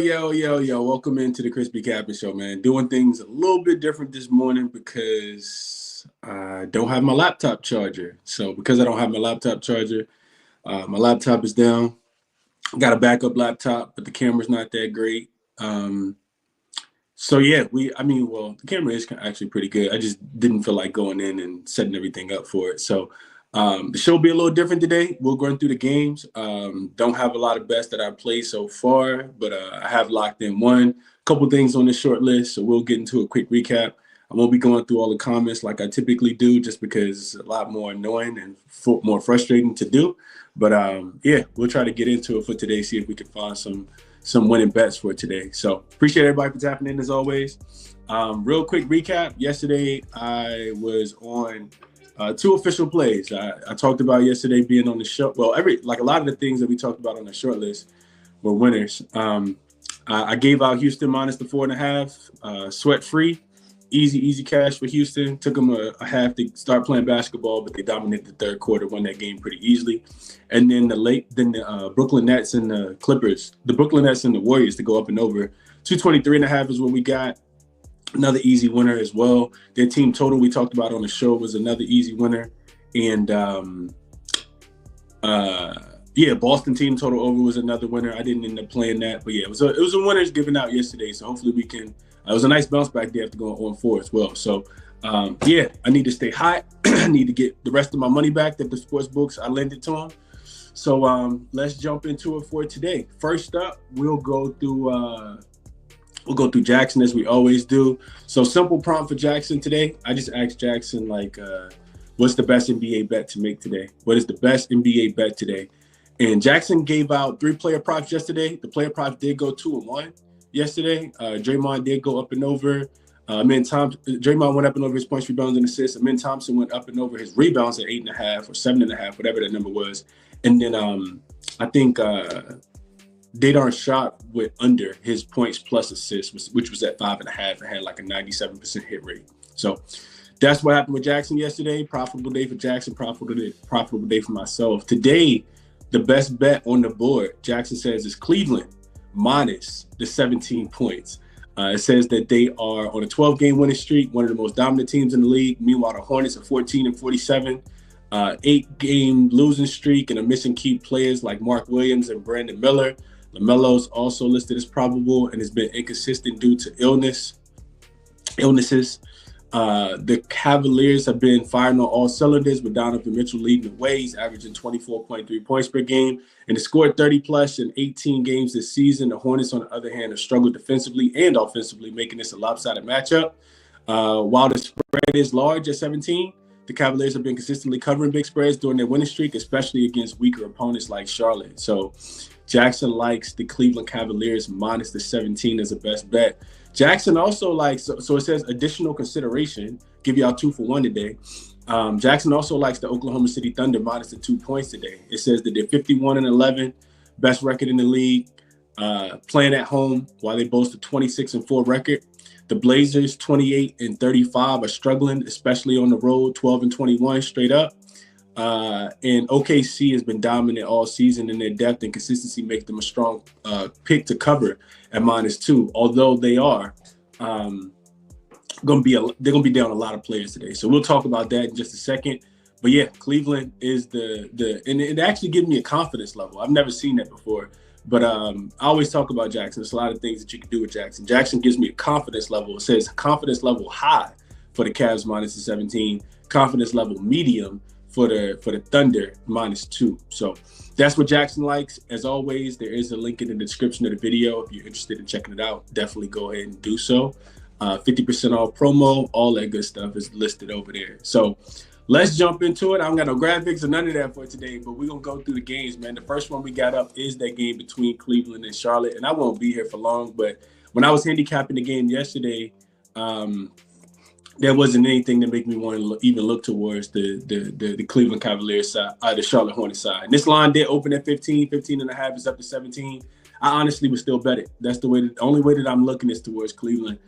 Yo. Welcome into the ChrisBeCappinn Show, man. Doing things a little bit different this morning because I don't have my laptop charger. So because I don't have my laptop charger, my laptop is down. Got a backup laptop, but the camera's not that great. The camera is actually pretty good. I just didn't feel like going in and setting everything up for it. So the show will be a little different today. We'll run through the games. Don't have a lot of bets that I've played so far, but I have locked in one. Couple things on the short list, so we'll get into a quick recap. I won't be going through all the comments like I typically do, just because it's a lot more annoying and more frustrating to do. But we'll try to get into it for today, see if we can find some winning bets for today. So appreciate everybody for tapping in as always. Real quick recap. Yesterday, I was on two official plays. I talked about yesterday being on the show. Well, a lot of the things that we talked about on the short list were winners. I gave out Houston minus the 4.5, sweat free, easy cash for Houston. Took them a half to start playing basketball, but they dominated the third quarter, won that game pretty easily. And then the Brooklyn Nets and the Clippers, the Brooklyn Nets and the Warriors to go up and over. 223.5 is what we got. Another easy winner as well. Their team total we talked about on the show was another easy winner. And Boston team total over was another winner. I didn't end up playing that, but yeah, it was a winners given out yesterday. So hopefully we can. It was a nice bounce back day after going 0-4 as well. So I need to stay hot. I need to get the rest of my money back that the sports books I lent it to them. So let's jump into it for today. First up, we'll go through jaXon as we always do. So simple prompt for jaXon today. I just asked jaXon what's the best NBA bet to make today? What is the best NBA bet today? And jaXon gave out 3 player props yesterday. The player props did go 2-1 yesterday. Draymond did go up and over. Draymond went up and over his points, rebounds, and assists. Amin Thompson went up and over his rebounds at 8.5 or 7.5, whatever that number was. And then I think Dadarn shot went under his points plus assists, which was at 5.5 and had like a 97% hit rate. So that's what happened with jaXon yesterday. Profitable day for jaXon, profitable day for myself. Today, the best bet on the board, jaXon says, is Cleveland minus the 17 points. It says that they are on a 12-game winning streak, one of the most dominant teams in the league. Meanwhile, the Hornets are 14-47, 8-game losing streak, and are missing key players like Mark Williams and Brandon Miller. LaMelo's also listed as probable and has been inconsistent due to illnesses. The Cavaliers have been firing on all cylinders, with Donovan Mitchell leading the way. He's averaging 24.3 points per game and has scored 30-plus in 18 games this season. The Hornets, on the other hand, have struggled defensively and offensively, making this a lopsided matchup. While the spread is large at 17, the Cavaliers have been consistently covering big spreads during their winning streak, especially against weaker opponents like Charlotte. So jaXon likes the Cleveland Cavaliers minus the 17 as a best bet. jaXon also likes, so it says additional consideration, give y'all 2 for 1 today. jaXon also likes the Oklahoma City Thunder minus the 2 points today. It says that they're 51-11, best record in the league, playing at home while they boast a 26-4 record. The Blazers, 28-35, are struggling, especially on the road, 12-21 straight up. And OKC has been dominant all season, and their depth and consistency make them a strong pick to cover at -2. Although they are going to be down a lot of players today, so we'll talk about that in just a second. But yeah, Cleveland is and it actually gives me a confidence level. I've never seen that before, but I always talk about jaXon. There's a lot of things that you can do with jaXon. jaXon gives me a confidence level. It says confidence level high for the Cavs minus the 17, confidence level medium for the Thunder -2. So that's what jaXon likes. As always, there is a link in the description of the video. If you're interested in checking it out, definitely go ahead and do so. 50% off promo, all that good stuff is listed over there. So let's jump into it. I don't got no graphics or none of that for today, but we're going to go through the games, man. The first one we got up is that game between Cleveland and Charlotte, and I won't be here for long, but when I was handicapping the game yesterday, there wasn't anything that made me want to even look towards the Cleveland Cavaliers side, the Charlotte Hornets side. And this line did open at 15.5 is up to 17. I honestly would still bet it. That's the only way that I'm looking is towards Cleveland.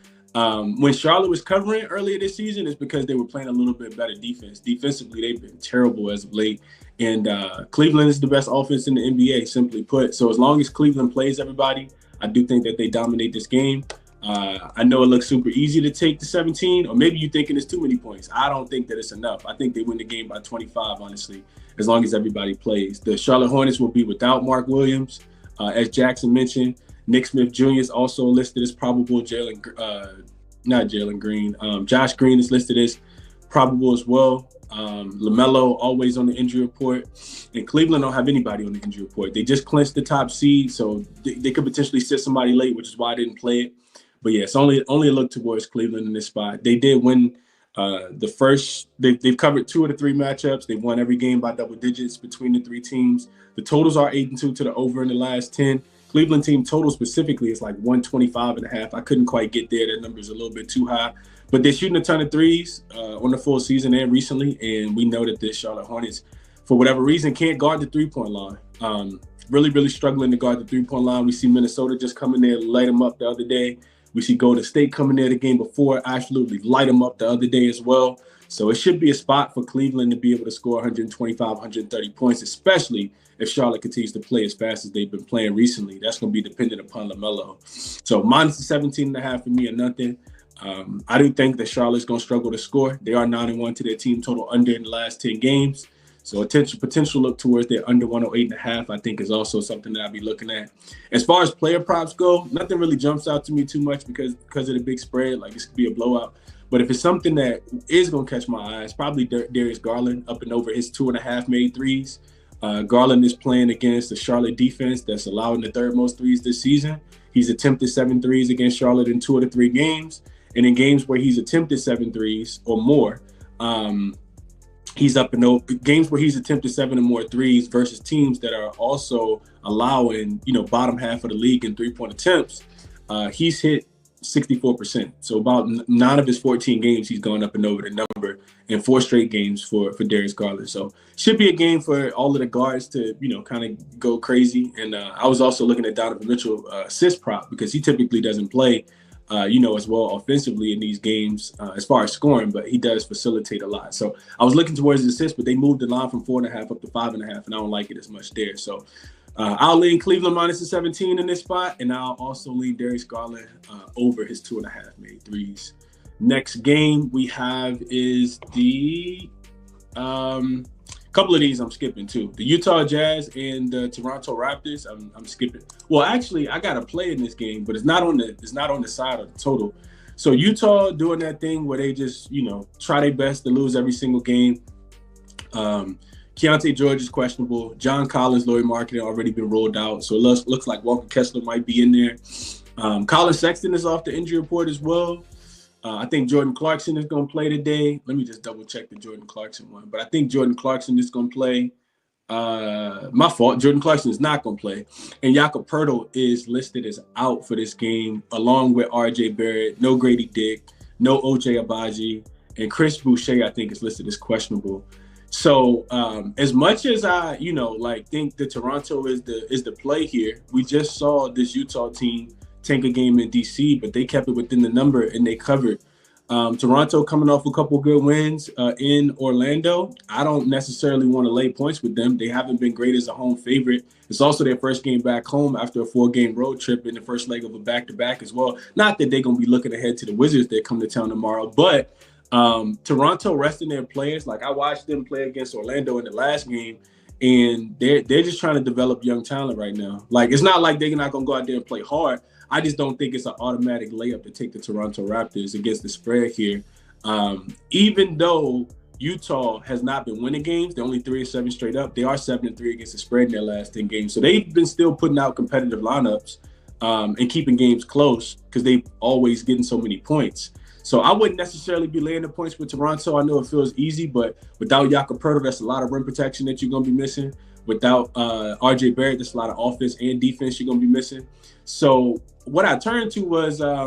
When Charlotte was covering earlier this season, it's because they were playing a little bit better defense. Defensively, they've been terrible as of late. And Cleveland is the best offense in the NBA, simply put. So as long as Cleveland plays everybody, I do think that they dominate this game. I know it looks super easy to take the 17, or maybe you're thinking it's too many points. I don't think that it's enough. I think they win the game by 25, honestly, as long as everybody plays. The Charlotte Hornets will be without Mark Williams, as jaXon mentioned. Nick Smith Jr. is also listed as probable. Not Jalen Green. Josh Green is listed as probable as well. LaMelo always on the injury report, and Cleveland don't have anybody on the injury report. They just clinched the top seed, so they could potentially sit somebody late, which is why I didn't play it. But yeah, it's only a look towards Cleveland in this spot. They did win the first. They've covered 2 of the 3 matchups. They've won every game by double digits between the 3 teams. The totals are 8-2 to the over in the last 10. Cleveland team total specifically is like 125.5. I couldn't quite get there. That number is a little bit too high. But they're shooting a ton of threes on the full season and recently. And we know that the Charlotte Hornets, for whatever reason, can't guard the three-point line. Really struggling to guard the three-point line. We see Minnesota just come in there and light them up the other day. We see Golden State coming there the game before, absolutely light them up the other day as well. So it should be a spot for Cleveland to be able to score 125, 130 points, especially if Charlotte continues to play as fast as they've been playing recently. That's going to be dependent upon LaMelo. So minus the 17.5 for me or nothing. I do think that Charlotte's going to struggle to score. They are 9-1 to their team total under in the last 10 games. So a potential look towards their under 108.5, I think, is also something that I'll be looking at. As far as player props go, nothing really jumps out to me too much because of the big spread. Like, this could be a blowout. But if it's something that is going to catch my eyes, probably Darius Garland up and over his 2.5 made threes. Garland is playing against the Charlotte defense that's allowing the third most threes this season. He's attempted 7 threes against Charlotte in 2 of the 3 games. And in games where he's attempted 7 threes or more, he's up and over. Games where he's attempted 7 or more threes versus teams that are also allowing, bottom half of the league in 3-point attempts, he's hit 64%. So about 9 of his 14 games, he's gone up and over the number in 4 straight games for Darius Garland. So should be a game for all of the guards to, kind of go crazy. And I was also looking at Donovan Mitchell assist prop because he typically doesn't play, as well offensively in these games as far as scoring, but he does facilitate a lot. So I was looking towards the assist, but they moved the line from 4.5 up to 5.5, and I don't like it as much there. So I'll lean Cleveland minus the 17 in this spot, and I'll also lean Darius Garland over his 2.5 made threes. Next game we have is the couple of these I'm skipping too. The Utah Jazz and the Toronto Raptors. I'm skipping. Well, actually, I got a play in this game, but it's not on the side of the total. So Utah doing that thing where they just try their best to lose every single game. Keontae George is questionable. John Collins, Lauri Markkanen already been rolled out, so it looks like Walker Kessler might be in there. Colin Sexton is off the injury report as well. I think Jordan Clarkson is going to play today. Let me just double check the Jordan Clarkson one. But I think Jordan Clarkson is going to play. My fault. Jordan Clarkson is not going to play. And Jakob Poeltl is listed as out for this game, along with RJ Barrett, no Grady Dick, no OJ Abaji, and Chris Boucher, I think, is listed as questionable. So as much as I, think that Toronto is the play here, we just saw this Utah team tank a game in DC, but they kept it within the number and they covered. Toronto coming off a couple good wins in Orlando. I don't necessarily want to lay points with them. They haven't been great as a home favorite. It's also their first game back home after a 4-game road trip in the first leg of a back-to-back as well. Not that they're going to be looking ahead to the Wizards that come to town tomorrow, but Toronto resting their players. Like, I watched them play against Orlando in the last game, and they're just trying to develop young talent right now. Like, it's not like they're not going to go out there and play hard. I just don't think it's an automatic layup to take the Toronto Raptors against the spread here. Even though Utah has not been winning games, they're only 3-7 straight up. They are 7-3 against the spread in their last 10 games. So they've been still putting out competitive lineups and keeping games close because they've always getting so many points. So I wouldn't necessarily be laying the points with Toronto. I know it feels easy, but without Jakob Poeltl, that's a lot of rim protection that you're going to be missing. Without RJ Barrett, there's a lot of offense and defense you're going to be missing. So what I turned to was I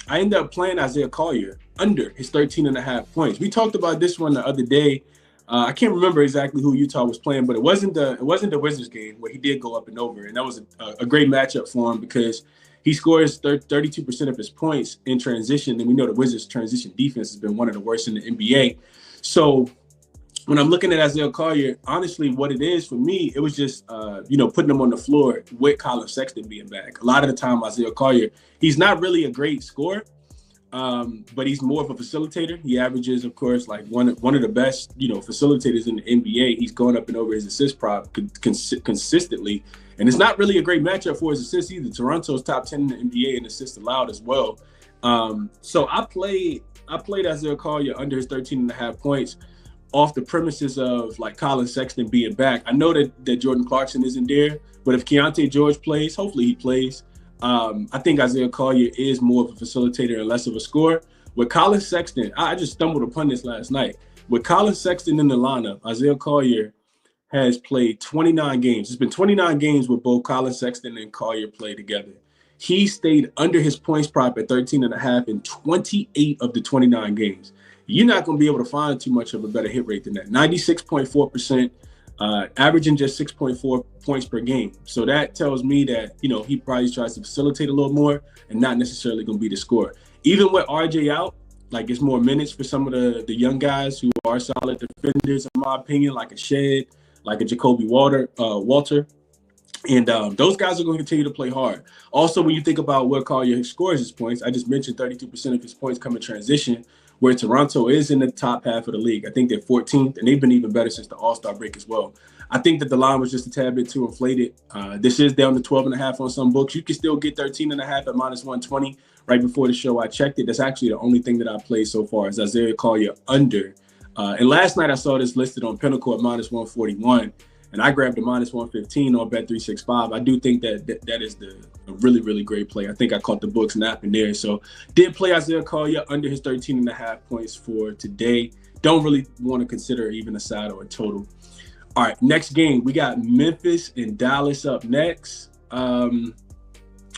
ended up playing Isaiah Collier under his 13.5 points. We talked about this one the other day. I can't remember exactly who Utah was playing, but it wasn't the Wizards game where he did go up and over, and that was a great matchup for him because he scores 32% of his points in transition, and we know the Wizards' transition defense has been one of the worst in the NBA. So when I'm looking at Isaiah Collier, honestly, what it is for me, it was just, putting him on the floor with Colin Sexton being back. A lot of the time, Isaiah Collier, he's not really a great scorer, but he's more of a facilitator. He averages, of course, like one of the best, facilitators in the NBA. He's going up and over his assist prop consistently. And it's not really a great matchup for his assists either. Toronto's top 10 in the NBA in assists allowed as well. So I played Isaiah Collier under his 13.5 points off the premises of like Colin Sexton being back. I know that Jordan Clarkson isn't there, but if Keontae George plays, hopefully he plays. I think Isaiah Collier is more of a facilitator and less of a scorer. With Colin Sexton, I just stumbled upon this last night. With Colin Sexton in the lineup, Isaiah Collier has played 29 games. It's been 29 games with both Colin Sexton and Collier play together. He stayed under his points prop at 13.5 in 28 of the 29 games. You're not going to be able to find too much of a better hit rate than that. 96.4%, averaging just 6.4 points per game. So that tells me that, he probably tries to facilitate a little more and not necessarily going to be the scorer. Even with RJ out, like it's more minutes for some of the young guys who are solid defenders, in my opinion, like a Shed, like a Jacoby Walter. And those guys are going to continue to play hard. Also, when you think about where Collier scores his points, I just mentioned 32% of his points come in transition, where Toronto is in the top half of the league. I think they're 14th, and they've been even better since the All-Star break as well. I think that the line was just a tad bit too inflated. This is down to 12.5 on some books. You can still get 13.5 at minus 120. Right before the show, I checked it. That's actually the only thing that I played so far is Isaiah Collier under. And last night I saw this listed on Pinnacle at minus 141. And I grabbed a minus 115 on Bet365. I do think that is a really, really great play. I think I caught the books napping there. So did play Isaiah Collier under his 13.5 points for today. Don't really want to consider even a side or a total. All right, next game. We got Memphis and Dallas up next. All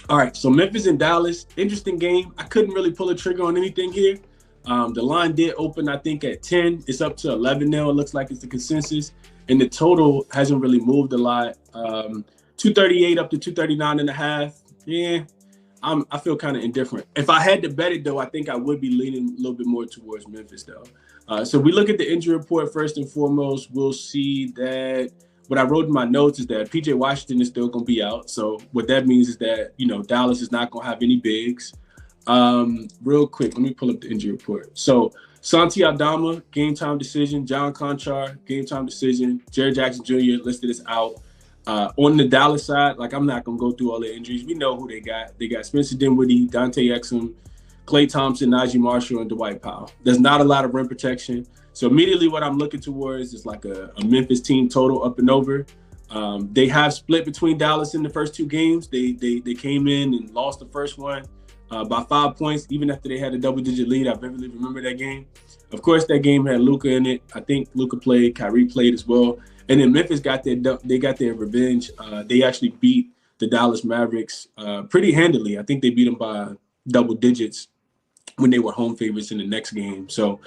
right, so Memphis and Dallas, interesting game. I couldn't really pull a trigger on anything here. The line did open, I think, at 10. It's up to 11 now. It looks like it's the consensus. And the total hasn't really moved a lot. 238 up to 239.5. Yeah, I feel kind of indifferent. If I had to bet it, though, I think I would be leaning a little bit more towards Memphis, though. So we look at the injury report first and foremost. We'll see that what I wrote in my notes is that P.J. Washington is still going to be out. So what that means is that, Dallas is not going to have any bigs. Real quick, let me pull up the injury report. So Santi Aldama, game time decision. John Conchar, game time decision. Jared Jackson Jr. listed as out. On the Dallas side, like I'm not going to go through all the injuries. We know who they got. They got Spencer Dinwiddie, Dante Exum, Klay Thompson, Najee Marshall, and Dwight Powell. There's not a lot of rim protection. So immediately what I'm looking towards is like a Memphis team total up and over. They have split between Dallas in the first two games. They came in and lost the first one by 5 points, even after they had a double-digit lead. I vividly remember that game. Of course, that game had Luka in it. I think Luka played, Kyrie played as well. And then Memphis got their revenge. They actually beat the Dallas Mavericks pretty handily. I think they beat them by double digits when they were home favorites in the next game. So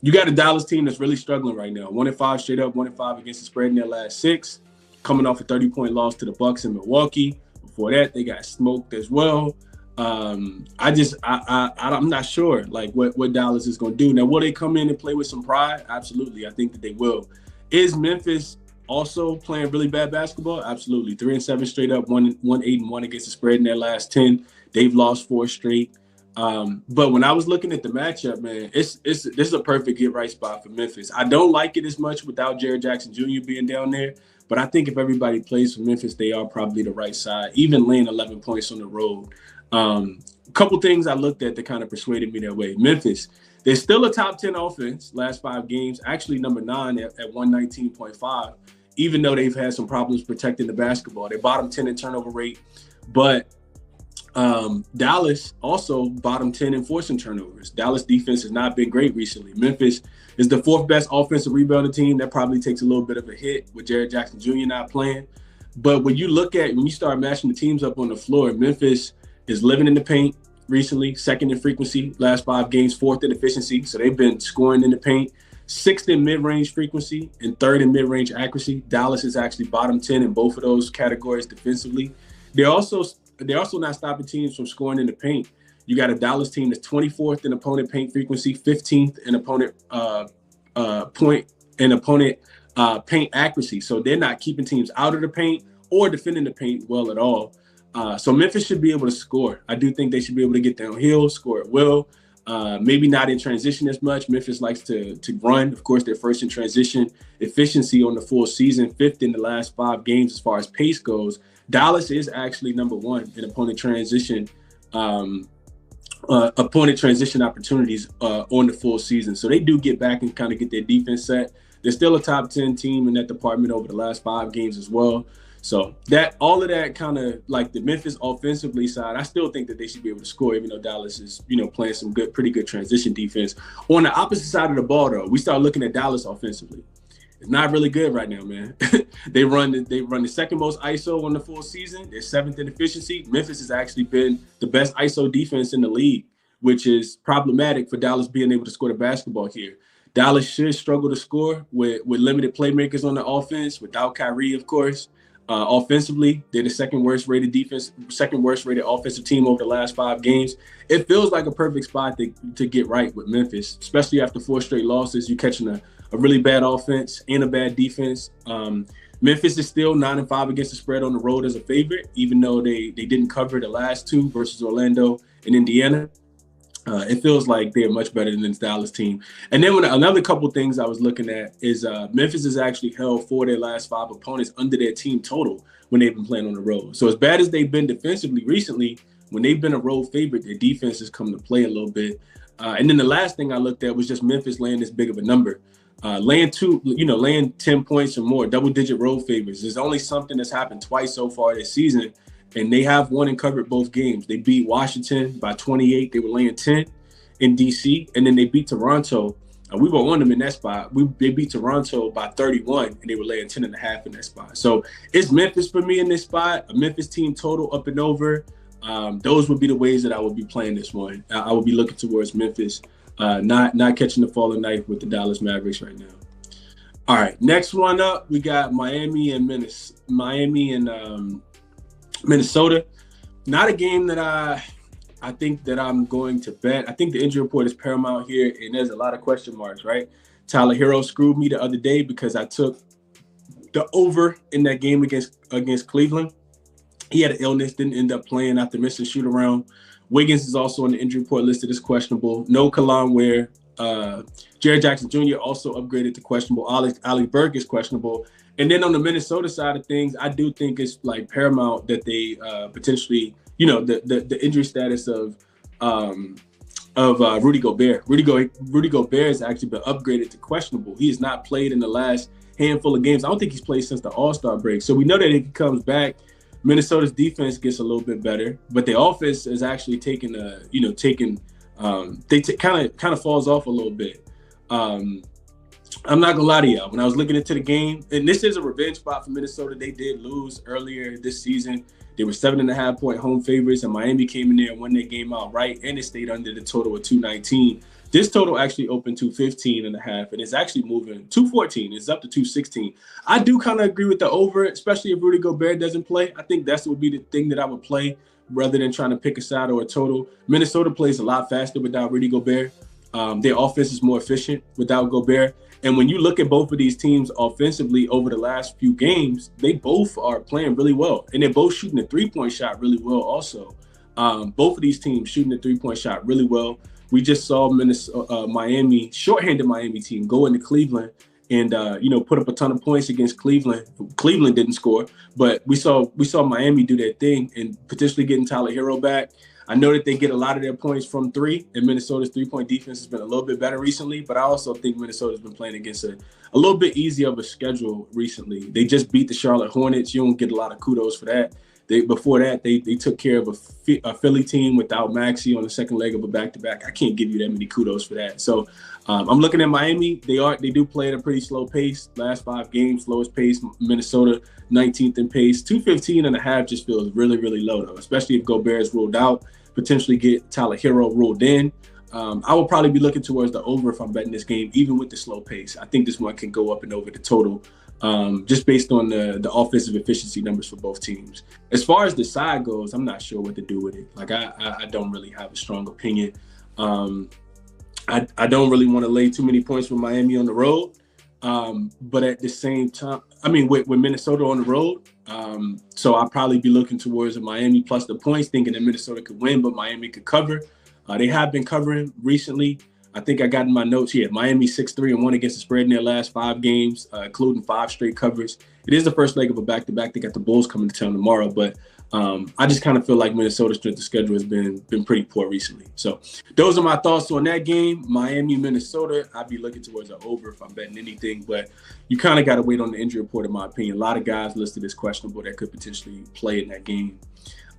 you got a Dallas team that's really struggling right now. 1-5 straight up, 1-5 against the spread in their last 6, coming off a 30-point loss to the Bucks in Milwaukee. Before that, they got smoked as well. I'm not sure like what Dallas is going to do. Now, will they come in and play with some pride? Absolutely. I think that they will. Is Memphis also playing really bad basketball? Absolutely. 3-7 straight up, 1-8-1 against the spread in their last 10. They've lost 4 straight. But when I was looking at the matchup, man, this is a perfect get right spot for Memphis. I don't like it as much without Jared Jackson Jr. being down there, but I think if everybody plays for Memphis, they are probably the right side, even laying 11 points on the road. A couple things I looked at that kind of persuaded me that way. Memphis, they're still a top 10 offense last 5 games, actually number 9 at 119.5, even though they've had some problems protecting the basketball. They're bottom 10 in turnover rate, but Dallas also bottom 10 in forcing turnovers. Dallas defense has not been great recently. Memphis is the 4th best offensive rebounding team. That probably takes a little bit of a hit with Jared Jackson Jr. not playing. But when you start matching the teams up on the floor, Memphis is living in the paint recently, 2nd in frequency, last 5 games, 4th in efficiency. So they've been scoring in the paint, 6th in mid-range frequency, and 3rd in mid-range accuracy. Dallas is actually bottom 10 in both of those categories defensively. They're also not stopping teams from scoring in the paint. You got a Dallas team that's 24th in opponent paint frequency, 15th in opponent point and opponent paint accuracy. So they're not keeping teams out of the paint or defending the paint well at all. So Memphis should be able to score. I do think they should be able to get downhill, score at will. Maybe not in transition as much. Memphis likes to run. Of course, they're first in transition efficiency on the full season, 5th in the last 5 games as far as pace goes. Dallas is actually number 1 in opponent transition opportunities on the full season. So they do get back and kind of get their defense set. They're still a top 10 team in that department over the last 5 games as well. So that all of that kind of like the Memphis offensively side, I still think that they should be able to score, even though Dallas is, playing some pretty good transition defense. On the opposite side of the ball, though, we start looking at Dallas offensively. It's not really good right now, man. They run the second most ISO on the full season. They're 7th in efficiency. Memphis has actually been the best ISO defense in the league, which is problematic for Dallas being able to score the basketball here. Dallas should struggle to score with limited playmakers on the offense, without Kyrie, of course. Offensively, they're the second worst rated offensive team over the last 5 games. It feels like a perfect spot to get right with Memphis, especially after 4 straight losses. You're catching a really bad offense and a bad defense. Memphis is still 9-5 against the spread on the road as a favorite, even though they didn't cover the last 2 versus Orlando and Indiana. It feels like they're much better than this Dallas team. And then another couple things I was looking at is Memphis has actually held 4 of their last 5 opponents under their team total when they've been playing on the road. So as bad as they've been defensively recently, when they've been a road favorite, their defense has come to play a little bit. And then the last thing I looked at was just Memphis laying this big of a number. Laying 10 points or more, double-digit road favors. There's only something that's happened twice so far this season. And they have won and covered both games. They beat Washington by 28. They were laying 10 in DC. And then they beat Toronto. We were on them in that spot. They beat Toronto by 31, and they were laying 10.5 in that spot. So it's Memphis for me in this spot. A Memphis team total up and over. Those would be the ways that I would be playing this one. I would be looking towards Memphis, not catching the falling knife with the Dallas Mavericks right now. All right, next one up, we got Miami and Minnesota. Not a game that I think that I'm going to bet. I think the injury report is paramount here, and there's a lot of question marks, right? Tyler Hero screwed me the other day because I took the over in that game against Cleveland. He had an illness, didn't end up playing after missing shoot around. Wiggins is also on the injury report listed as questionable. No Kalon Ware. Jared Jackson Jr. also upgraded to questionable. Alec Burke is questionable. And then on the Minnesota side of things, I do think it's like paramount that they potentially, the injury status of Rudy Gobert. Rudy Gobert has actually been upgraded to questionable. He has not played in the last handful of games. I don't think he's played since the All-Star break. So we know that if he comes back, Minnesota's defense gets a little bit better, but the offense is actually kind of falls off a little bit. I'm not gonna lie to you. When I was looking into the game, and this is a revenge spot for Minnesota, they did lose earlier this season. They were 7.5-point home favorites, and Miami came in there and won their game outright, and it stayed under the total of 219. This total actually opened 215.5, and it's actually moving 214. It's up to 216. I do kind of agree with the over, especially if Rudy Gobert doesn't play. I think that's would be the thing that I would play rather than trying to pick a side or a total. Minnesota plays a lot faster without Rudy Gobert. Their offense is more efficient without Gobert. And when you look at both of these teams offensively over the last few games, they both are playing really well. And they're both shooting a three-point shot really well also. Both of these teams shooting a three-point shot really well. We just saw Miami, shorthanded Miami team, go into Cleveland and put up a ton of points against Cleveland. Cleveland didn't score, but we saw Miami do their thing and potentially getting Tyler Hero back. I know that they get a lot of their points from three, and Minnesota's three-point defense has been a little bit better recently, but I also think Minnesota's been playing against a little bit easier of a schedule recently. They just beat the Charlotte Hornets. You don't get a lot of kudos for that. Before that, they took care of a Philly team without Maxey on the second leg of a back-to-back. I can't give you that many kudos for that. So I'm looking at Miami. They do play at a pretty slow pace. Last 5 games, slowest pace. Minnesota, 19th in pace. 215.5 just feels really, really low, though, especially if Gobert is ruled out, potentially get Tyler Hero ruled in. I will probably be looking towards the over if I'm betting this game, even with the slow pace. I think this one can go up and over the total. Just based on the offensive efficiency numbers for both teams. As far as the side goes, I'm not sure what to do with it. Like I don't really have a strong opinion. I don't really want to lay too many points with Miami on the road. But at the same time, I mean, with Minnesota on the road, so I'll probably be looking towards Miami plus the points, thinking that Minnesota could win, but Miami could cover. They have been covering recently. I think I got in my notes here. Miami 6-3-1 against the spread in their last 5 games, including 5 straight covers. It is the first leg of a back-to-back. They got the Bulls coming to town tomorrow, but I just kind of feel like Minnesota's strength of schedule has been pretty poor recently. So those are my thoughts on that game. Miami, Minnesota, I'd be looking towards an over if I'm betting anything, but you kind of got to wait on the injury report, in my opinion. A lot of guys listed as questionable that could potentially play in that game.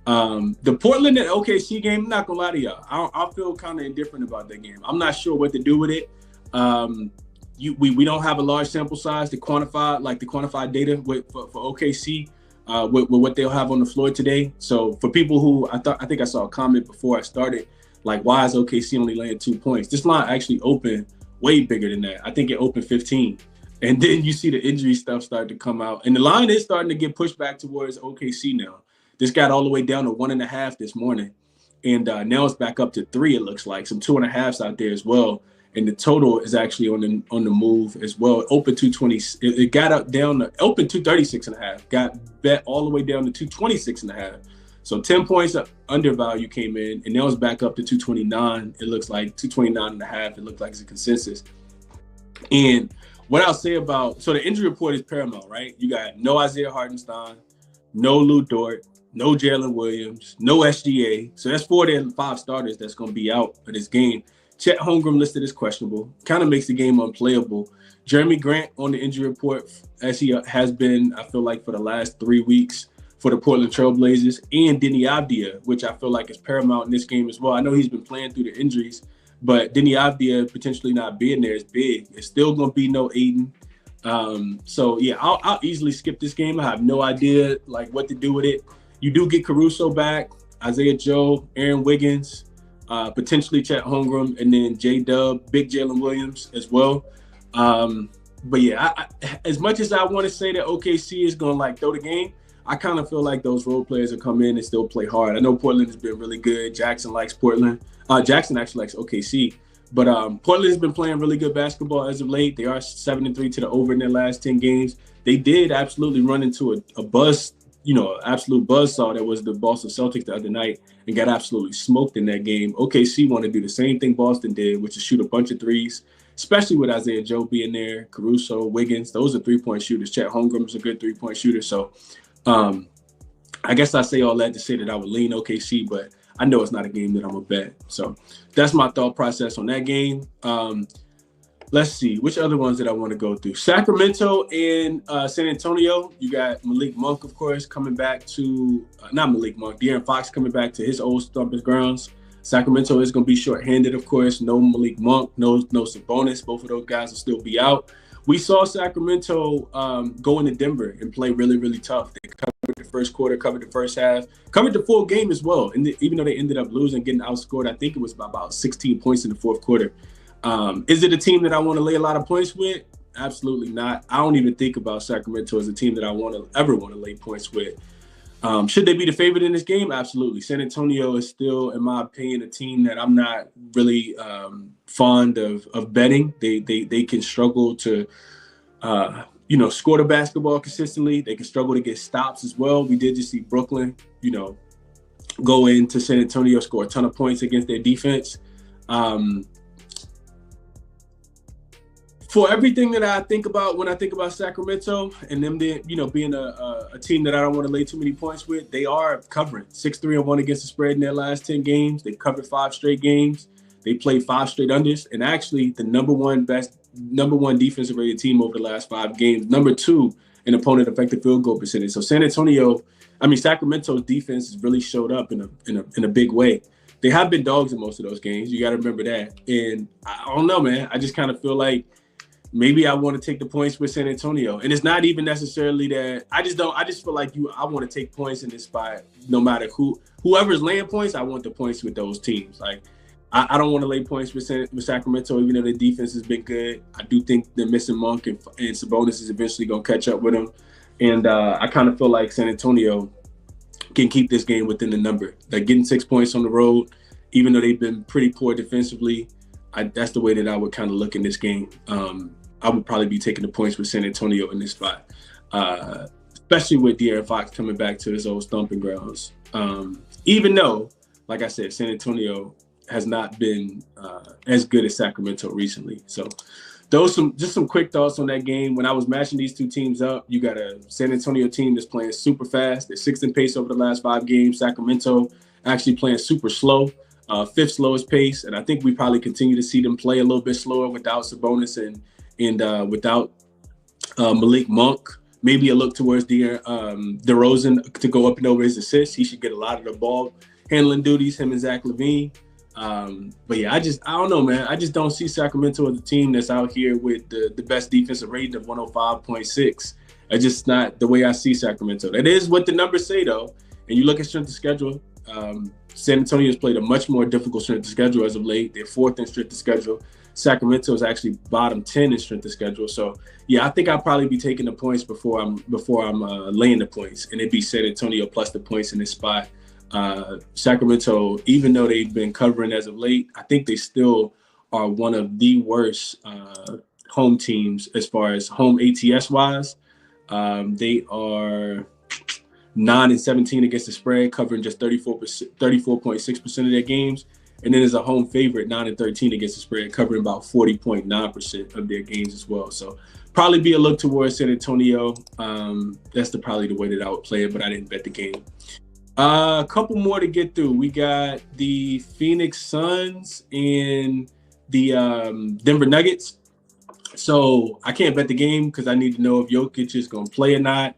The Portland and OKC game, I'm not gonna lie to y'all, I feel kind of indifferent about that game. I'm not sure what to do with it. We don't have a large sample size to quantify, like the quantified data for OKC with what they'll have on the floor today. So for people who I think I saw a comment before I started, like, why is OKC only laying 2 points? This line actually opened way bigger than that. I think it opened 15. And then you see the injury stuff start to come out, and the line is starting to get pushed back towards OKC now. This got all the way down to 1.5 this morning. And now it's back up to 3, it looks like. Some 2.5s out there as well. And the total is actually on the move as well. It opened 220. It got up down to open 236.5. Got bet all the way down to 226.5. So 10 points undervalue came in, and now it's back up to 229. It looks like 229.5. It looks like it's a consensus. And what I'll say about, so the injury report is paramount, right? You got no Isaiah Hartenstein, no Lou Dort, no Jalen Williams, no SGA. So that's 4 of the 5 starters that's going to be out for this game. Chet Holmgren listed as questionable. Kind of makes the game unplayable. Jeremy Grant on the injury report, as he has been, I feel like, for the last 3 weeks for the Portland Trail Blazers. And Denny Avdia, which I feel like is paramount in this game as well. I know he's been playing through the injuries, but Denny Avdia potentially not being there is big. It's still going to be no Aiden. So, yeah, I'll easily skip this game. I have no idea, like, what to do with it. You do get Caruso back, Isaiah Joe, Aaron Wiggins, potentially Chet Holmgren, and then J-Dub, big Jalen Williams as well. But yeah, I, as much as I want to say that OKC is going to like throw the game, I kind of feel like those role players will come in and still play hard. I know Portland has been really good. Jackson likes Portland. Jackson actually likes OKC. But Portland has been playing really good basketball as of late. They are 7-3 to the over in their last 10 games. They did absolutely run into a buzz, absolute buzzsaw that was the Boston Celtics the other night and got absolutely smoked in that game. OKC want to do the same thing Boston did, which is shoot a bunch of threes, especially with Isaiah Joe being there, Caruso, Wiggins. Those are 3-point shooters. Chet Holmgren is a good 3-point shooter. So I guess I say all that to say that I would lean OKC, but I know it's not a game that I'm going to bet. So that's my thought process on that game. Let's see, which other ones did I want to go through? Sacramento and San Antonio. You got Malik Monk, of course, coming back to, not Malik Monk, De'Aaron Fox coming back to his old stomping grounds. Sacramento is going to be shorthanded, of course. No Malik Monk, no Sabonis. Both of those guys will still be out. We saw Sacramento go into Denver and play really, really tough. They covered the first quarter, covered the first half, covered the full game as well. And even though they ended up losing, getting outscored, I think it was by about 16 points in the fourth quarter. Is it a team that I want to lay a lot of points with? Absolutely not. I don't even think about Sacramento as a team that I ever want to lay points with. Should they be the favorite in this game? Absolutely. San Antonio is still, in my opinion, a team that I'm not really fond of betting. They can struggle to, score the basketball consistently. They can struggle to get stops as well. We did just see Brooklyn, go into San Antonio, score a ton of points against their defense. For everything that I think about when I think about Sacramento and them, being a team that I don't want to lay too many points with, they are covering 6-3-1 against the spread in their last 10 games. They've covered 5 straight games. They played 5 straight unders, and actually the number one defensive rated team over the last 5 games. Number 2 in opponent effective field goal percentage. So Sacramento's defense has really showed up in a big way. They have been dogs in most of those games. You got to remember that. And I don't know, man. I just kind of feel like maybe I want to take the points with San Antonio. And it's not even necessarily that I just feel like I want to take points in this spot no matter whoever's laying points. I want the points with those teams. Like I don't want to lay points with Sacramento, even though their defense has been good. I do think they're missing Monk and Sabonis is eventually going to catch up with them. And I kind of feel like San Antonio can keep this game within the number. Like getting 6 points on the road, even though they've been pretty poor defensively, that's the way that I would kind of look in this game. I would probably be taking the points with San Antonio in this spot, especially with De'Aaron Fox coming back to his old stomping grounds. Even though, like I said, San Antonio has not been as good as Sacramento recently. So those some quick thoughts on that game. When I was matching these two teams up, you got a San Antonio team that's playing super fast. They're 6th in pace over the last 5 games. Sacramento actually playing super slow, 5th slowest pace. And I think we probably continue to see them play a little bit slower without Sabonis and without Malik Monk. Maybe a look towards DeRozan to go up and over his assists. He should get a lot of the ball handling duties, him and Zach LaVine. But yeah, I don't know, man. I just don't see Sacramento as a team that's out here with the best defensive rating of 105.6. It's just not the way I see Sacramento. That is what the numbers say, though. And you look at strength of schedule, San Antonio has played a much more difficult strength of schedule as of late. They're 4th in strength of schedule. Sacramento is actually bottom 10 in strength of schedule. So yeah, I think I'll probably be taking the points before I'm laying the points, and it'd be San Antonio plus the points in this spot. Sacramento, even though they've been covering as of late, I think they still are one of the worst home teams as far as home ATS wise. They are 9-17 against the spread, covering just 34.6% of their games. And then as a home favorite, 9-13 against the spread, covering about 40.9% of their games as well. So probably be a look towards San Antonio. That's probably the way that I would play it, but I didn't bet the game. A couple more to get through. We got the Phoenix Suns and the Denver Nuggets. So I can't bet the game because I need to know if Jokic is going to play or not.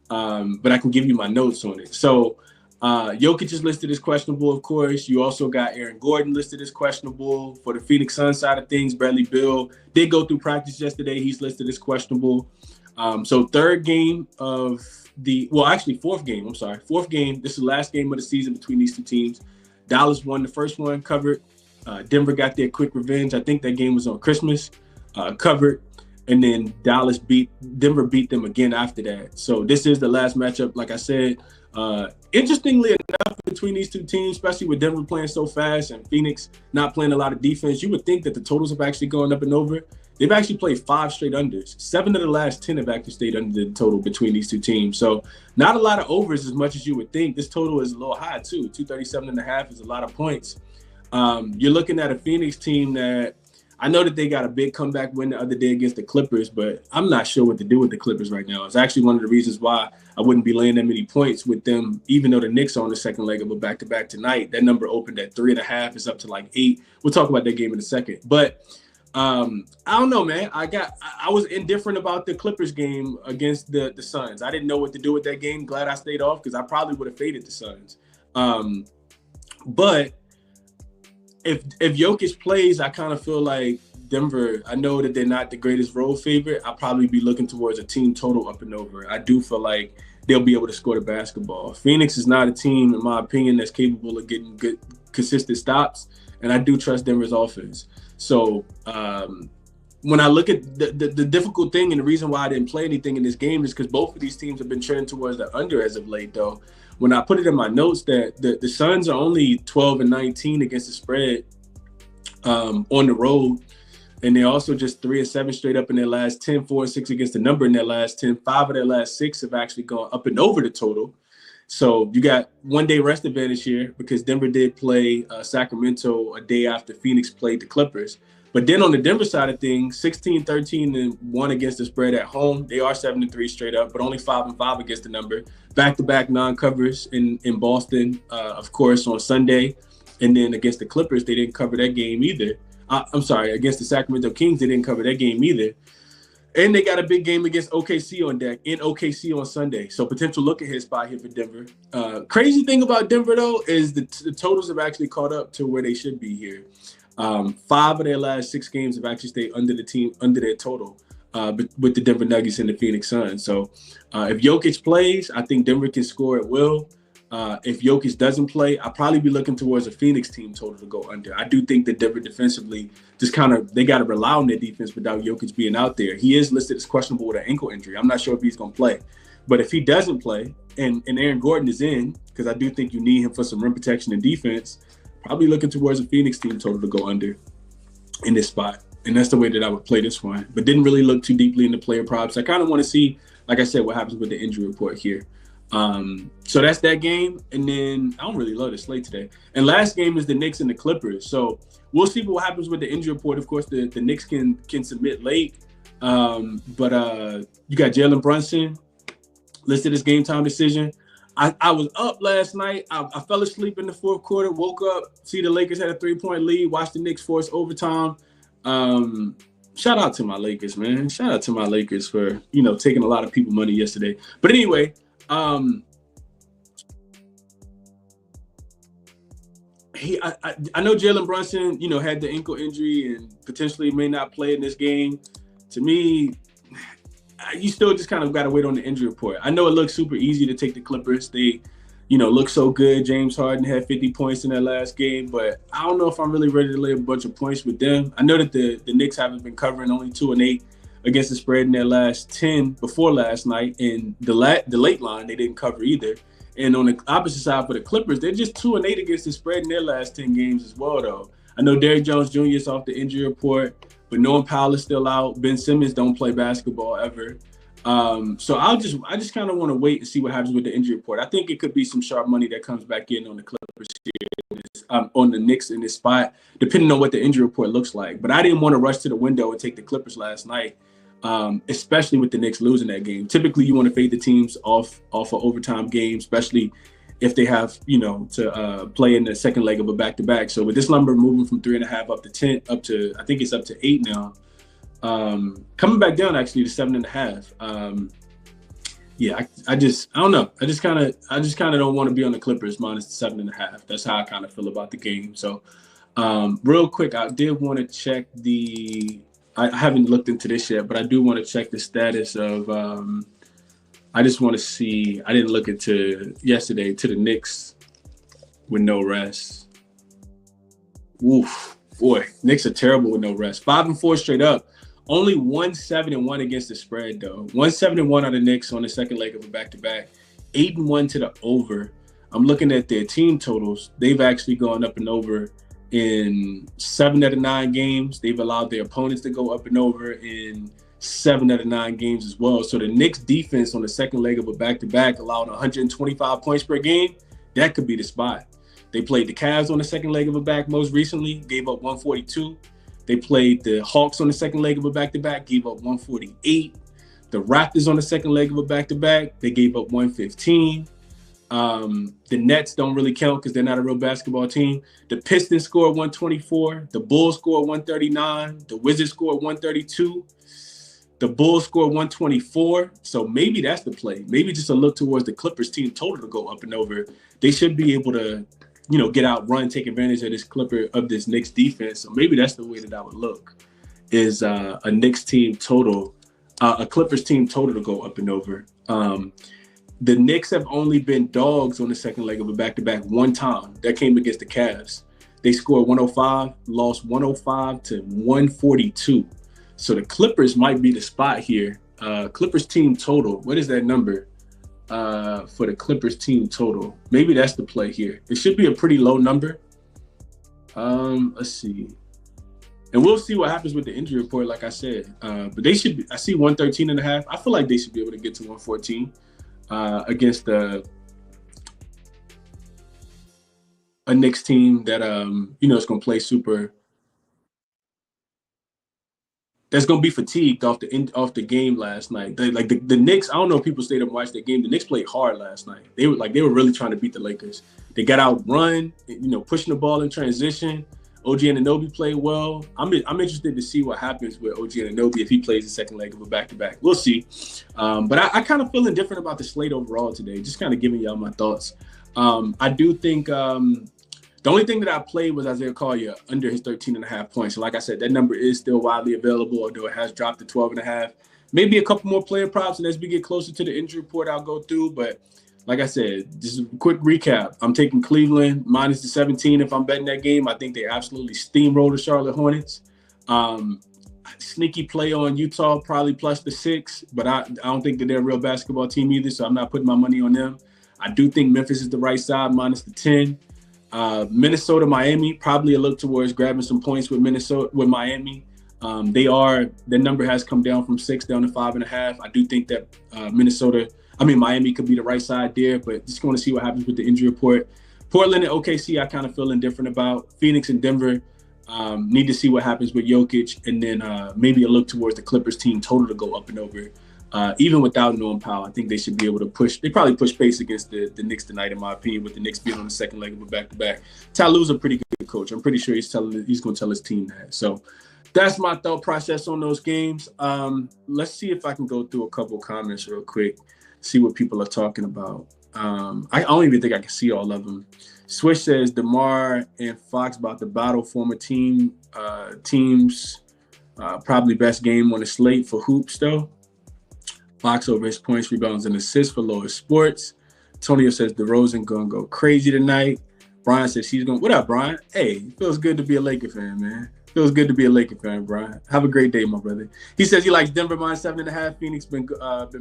But I can give you my notes on it. So Jokic is listed as questionable, of course. You also got Aaron Gordon listed as questionable. For the Phoenix Suns side of things, Bradley Beal did go through practice yesterday. He's listed as questionable. So fourth game. Fourth game. This is the last game of the season between these two teams. Dallas won the first one, covered. Denver got their quick revenge. I think that game was on Christmas, covered. And then Denver beat them again after that. So this is the last matchup, like I said. Interestingly enough, between these two teams, especially with Denver playing so fast and Phoenix not playing a lot of defense, you would think that the totals have actually gone up and over. They've actually played 5 straight unders. 7 of the last 10 have actually stayed under the total between these two teams. So not a lot of overs as much as you would think. This total is a little high too. 237.5 is a lot of points. You're looking at a Phoenix team that I know that they got a big comeback win the other day against the Clippers, but I'm not sure what to do with the Clippers right now. It's actually one of the reasons why I wouldn't be laying that many points with them, even though the Knicks are on the second leg of a back-to-back tonight. That number opened at 3.5. It's up to like 8. We'll talk about that game in a second. But I don't know, man. I was indifferent about the Clippers game against the Suns. I didn't know what to do with that game. Glad I stayed off because I probably would have faded the Suns. But if Jokic plays, I kind of feel like Denver, I know that they're not the greatest road favorite. I'll probably be looking towards a team total up and over. I do feel like they'll be able to score the basketball. Phoenix is not a team, in my opinion, that's capable of getting good, consistent stops, and I do trust Denver's offense. So when I look at the difficult thing and the reason why I didn't play anything in this game is because both of these teams have been trending towards the under as of late, though. When I put it in my notes that the Suns are only 12-19 against the spread on the road, and they're also just 3-7 straight up in their last 10, 4-6 against the number in their last 10. 5 of their last 6 have actually gone up and over the total. So you got one-day rest advantage here because Denver did play Sacramento a day after Phoenix played the Clippers. But then on the Denver side of things, 16-13-1 against the spread at home. They are 7-3 straight up, but only 5-5 against the number. Back-to-back non-covers in Boston, of course, on Sunday. And then against the Clippers, they didn't cover that game either. Against the Sacramento Kings, they didn't cover that game either. And they got a big game against OKC on deck, in OKC on Sunday. So potential look-ahead spot here for Denver. Crazy thing about Denver, though, is the totals have actually caught up to where they should be here. 5 of their last 6 games have actually stayed under their total with the Denver Nuggets and the Phoenix Suns. So if Jokic plays, I think Denver can score at will. If Jokic doesn't play, I'll probably be looking towards a Phoenix team total to go under. I do think that Denver defensively they got to rely on their defense without Jokic being out there. He is listed as questionable with an ankle injury. I'm not sure if he's going to play. But if he doesn't play and Aaron Gordon is in, because I do think you need him for some rim protection and defense, probably looking towards a Phoenix team total to go under in this spot. And that's the way that I would play this one. But didn't really look too deeply into player props. I kind of want to see, like I said, what happens with the injury report here. So that's that game. And then I don't really love the slate today. And last game is the Knicks and the Clippers. So we'll see what happens with the injury report. Of course, the Knicks can submit late. But you got Jalen Brunson listed as game time decision. I was up last night. I fell asleep in the fourth quarter, woke up, see the Lakers had a 3-point lead, watched the Knicks force overtime. Shout out to my Lakers, man. Shout out to my Lakers for, taking a lot of people money yesterday. But anyway, I know Jalen Brunson, had the ankle injury and potentially may not play in this game. To me, you still just kind of got to wait on the injury report. I know it looks super easy to take the Clippers. They, look so good. James Harden had 50 points in that last game, but I don't know if I'm really ready to lay a bunch of points with them. I know that the Knicks haven't been covering, only 2-8 against the spread in their last 10 before last night. And the late line, they didn't cover either. And on the opposite side for the Clippers, they're just 2-8 against the spread in their last 10 games as well, though. I know Derrick Jones Jr. is off the injury report, but Norman Powell is still out. Ben Simmons don't play basketball ever. So I just kind of want to wait and see what happens with the injury report. I think it could be some sharp money that comes back in on the Clippers here, on the Knicks in this spot, depending on what the injury report looks like. But I didn't want to rush to the window and take the Clippers last night, especially with the Knicks losing that game. Typically, you want to fade the teams off an overtime game, especially if they have, to play in the second leg of a back-to-back. So with this number moving from 3.5 up to 10, I think it's up to 8 now. Coming back down actually to 7.5. I don't know. I just kind of don't want to be on the Clippers minus the 7.5. That's how I kind of feel about the game. So, real quick, I did want to check I haven't looked into this yet, but I do want to check the status of, I just want to see, I didn't look into yesterday to the Knicks with no rest. Oof, boy, Knicks are terrible with no rest. 5-4 straight up. Only 1-7-1 against the spread, though. 1-7-1 on the Knicks on the second leg of a back-to-back. 8-1 to the over. I'm looking at their team totals. They've actually gone up and over in 7 out of 9 games. They've allowed their opponents to go up and over in 7 out of 9 games as well. So the Knicks defense on the second leg of a back-to-back allowed 125 points per game. That could be the spot. They played the Cavs on the second leg of a back most recently, gave up 142. They played the Hawks on the second leg of a back-to-back, gave up 148. The Raptors on the second leg of a back-to-back, they gave up 115. The Nets don't really count because they're not a real basketball team. The Pistons scored 124. The Bulls scored 139. The Wizards scored 132. The Bulls scored 124. So maybe that's the play. Maybe just a look towards the Clippers team total to go up and over. They should be able to, get out, run, take advantage of this Knicks defense. So maybe that's the way that I would look, is a Knicks team total, a Clippers team total to go up and over. The Knicks have only been dogs on the second leg of a back-to-back one time. That came against the Cavs. They scored 105, lost 105 to 142. So the Clippers might be the spot here. Clippers team total, what is that number? For the Clippers team total. Maybe that's the play here. It should be a pretty low number. Let's see. And we'll see what happens with the injury report, like I said. But they should be, I see 113.5. I feel like they should be able to get to 114 against a Knicks team that, is going to play super. That's going to be fatigued off the game last night. The Knicks, I don't know if people stayed up and watched that game. The Knicks played hard last night. They were really trying to beat the Lakers. They got out run, pushing the ball in transition. OG Anunoby played well. I'm interested to see what happens with OG Anunoby if he plays the second leg of a back-to-back. We'll see. But I kind of feel indifferent about the slate overall today, just kind of giving y'all my thoughts. I do think the only thing that I played was Isaiah Collier under his 13.5 points. So like I said, that number is still widely available, although it has dropped to 12.5. Maybe a couple more player props, and as we get closer to the injury report, I'll go through. But like I said, just a quick recap. I'm taking Cleveland minus the 17 if I'm betting that game. I think they absolutely steamroll the Charlotte Hornets. Sneaky play on Utah, probably plus the 6, but I don't think that they're a real basketball team either, so I'm not putting my money on them. I do think Memphis is the right side, minus the 10. Minnesota, Miami, probably a look towards grabbing some points with Miami. Their number has come down from 6 down to 5.5. I do think that Miami could be the right side there, but just going to see what happens with the injury report. Portland and OKC, I kind of feel indifferent about. Phoenix and Denver, need to see what happens with Jokic, and then maybe a look towards the Clippers team total to go up and over. Even without Norman Powell, I think they should be able to push. They probably push pace against the Knicks tonight, in my opinion, with the Knicks being on the second leg of a back-to-back. Ty Lue's a pretty good coach. I'm pretty sure he's going to tell his team that. So that's my thought process on those games. Let's see if I can go through a couple comments real quick, see what people are talking about. I don't even think I can see all of them. Swish says DeMar and Fox about to battle former teams. Probably best game on the slate for hoops though. Fox over his points, rebounds, and assists for Lower Sports. Antonio says DeRozan gonna go crazy tonight. Brian says he's going. What up, Brian? Hey, feels good to be a Laker fan, man. Feels good to be a Laker fan, Brian. Have a great day, my brother. He says he likes Denver minus 7.5. Phoenix been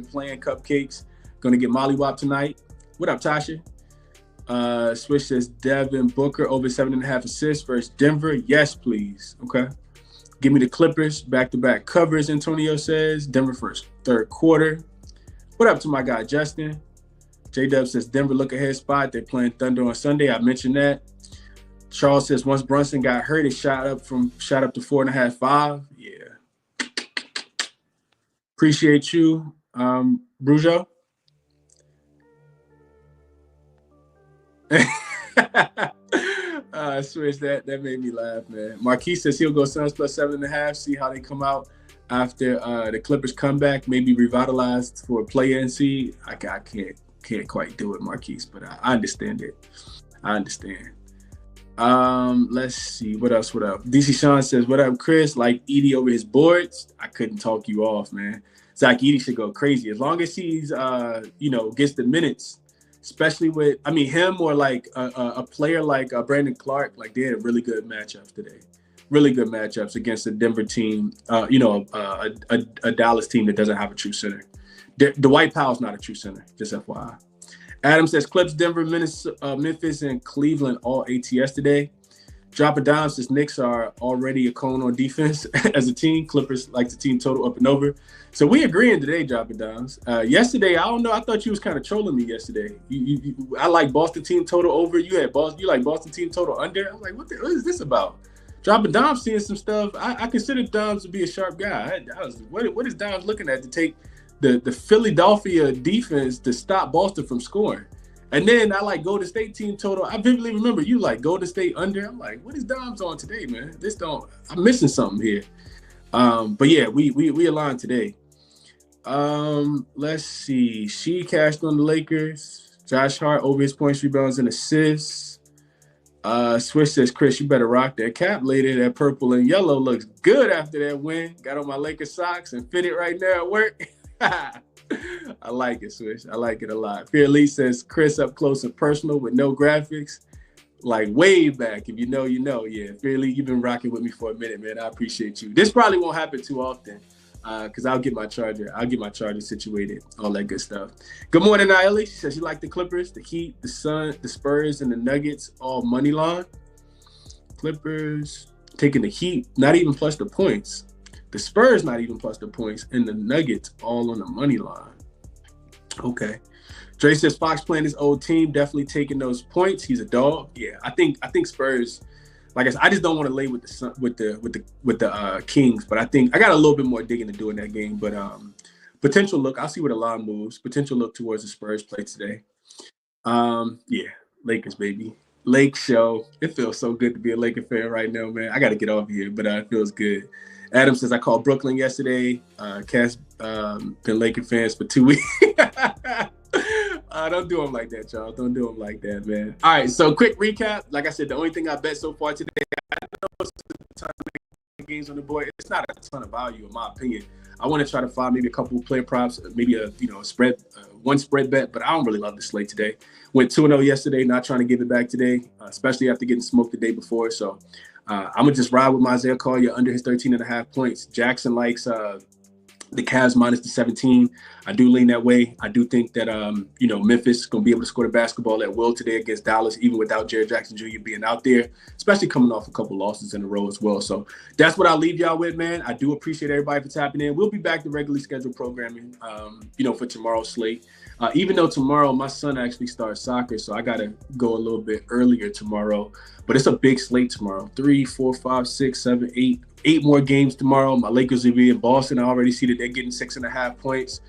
playing cupcakes. Gonna get mollywopped tonight. What up, Tasha? Swish says Devin Booker over 7.5 assists versus Denver. Yes, please. Okay. Give me the Clippers, back-to-back covers, Antonio says. Denver first, third quarter. What up to my guy, Justin? J-Dub says Denver look ahead spot. They're playing Thunder on Sunday. I mentioned that. Charles says once Brunson got hurt, it shot up to 4.5, 5. Yeah. Appreciate you, Brujo. Switch that made me laugh, man. Marquise says he'll go Suns plus 7.5. See how they come out after the Clippers come back. Maybe revitalized for a play-in seed. I can't quite do it, Marquise, but I understand it. I understand. Let's see what else. What up? DC Sean says, "What up, Chris? Like Edie over his boards." I couldn't talk you off, man. Zach Edey should go crazy as long as he's gets the minutes. Especially with, him or like a player like Brandon Clark, like they had really good matchups today. Really good matchups against a Denver team, a Dallas team that doesn't have a true center. Dwight Powell's not a true center, just FYI. Adam says Clips, Denver, Memphis, and Cleveland all ATS today. Drop a dime says Knicks are already a cone on defense as a team. Clippers like the team total up and over. So we agreeing today, Drop a dimes. Yesterday, I don't know. I thought you was kind of trolling me yesterday. I like Boston team total over. You like Boston team total under. I'm like, what is this about? Drop a dime seeing some stuff. I consider Dimes to be a sharp guy. What is Dimes looking at to take the Philadelphia defense to stop Boston from scoring? And then I like Golden State team total. I vividly remember you like Golden State under. I'm like, what is Dimes on today, man? I'm missing something here. But yeah, we aligned today. Let's see. She cashed on the Lakers. Josh Hart over his points, rebounds, and assists. Swish says, Chris, you better rock that cap later. That purple and yellow looks good after that win. Got on my Lakers socks and fit it right now at work. I like it, Swish. I like it a lot. Fear Lee says, Chris up close and personal with no graphics. Like way back. If you know, you know. Yeah, Fear Lee, you've been rocking with me for a minute, man. I appreciate you. This probably won't happen too often because I'll get my charger. I'll get my charger situated. All that good stuff. Good morning, Naomi. She says she liked the Clippers, the Heat, the Sun, the Spurs, and the Nuggets all money line. Clippers taking the Heat, not even plus the points. The Spurs not even plus the points, and the Nuggets all on the money line. Okay. Dre says Fox playing his old team, definitely taking those points. He's a dog. Yeah, I think Spurs. Like I said, I just don't want to lay with the Kings, but I think I got a little bit more digging to do in that game. But potential look, I'll see where the line moves. Potential look towards the Spurs play today. Yeah, Lakers baby, Lake show. It feels so good to be a Laker fan right now, man. I got to get off here, but it feels good. Adam says I called Brooklyn yesterday. Cass been Laker fans for 2 weeks. Don't do them like that, y'all. Don't do them like that, man. All right, so quick recap. Like I said, the only thing I bet so far today, I know it's a ton of games on the board. It's not a ton of value, in my opinion. I want to try to find maybe a couple of player props, maybe a spread, one spread bet, but I don't really love the slate today. Went 2-0 yesterday, not trying to give it back today, especially after getting smoked the day before. So I'm going to just ride with my Isaiah Collier under his 13.5 points. jaXon likes the Cavs minus the 17. I do lean that way. I do think that, Memphis is going to be able to score the basketball at will today against Dallas, even without Jared Jackson Jr. being out there, especially coming off a couple losses in a row as well. So that's what I'll leave y'all with, man. I do appreciate everybody for tapping in. We'll be back to regularly scheduled programming, for tomorrow's slate. Even though tomorrow my son actually starts soccer, so I got to go a little bit earlier tomorrow. But it's a big slate tomorrow. 3, 4, 5, 6, 7, 8. 8 more games tomorrow. My Lakers will be in Boston. I already see that they're getting 6.5 points.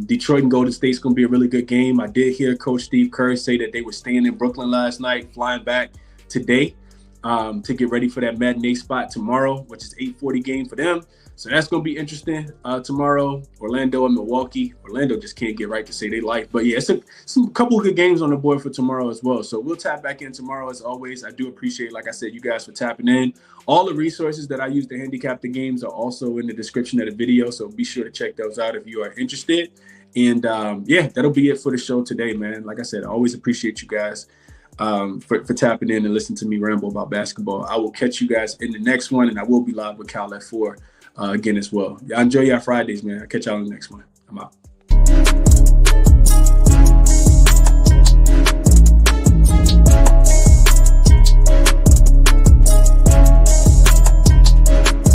Detroit and Golden State's going to be a really good game. I did hear Coach Steve Kerr say that they were staying in Brooklyn last night, flying back today to get ready for that matinee spot tomorrow, which is 8:40 game for them. So that's going to be interesting tomorrow. Orlando and Milwaukee. Orlando just can't get right to say they like. But, yeah, it's a couple of good games on the board for tomorrow as well. So we'll tap back in tomorrow as always. I do appreciate, like I said, you guys for tapping in. All the resources that I use to handicap the games are also in the description of the video. So be sure to check those out if you are interested. And, that'll be it for the show today, man. Like I said, I always appreciate you guys for tapping in and listening to me ramble about basketball. I will catch you guys in the next one, and I will be live with Cal at 4. Again as well. Y'all enjoy your Fridays, man. I'll catch y'all in the next one. I'm out.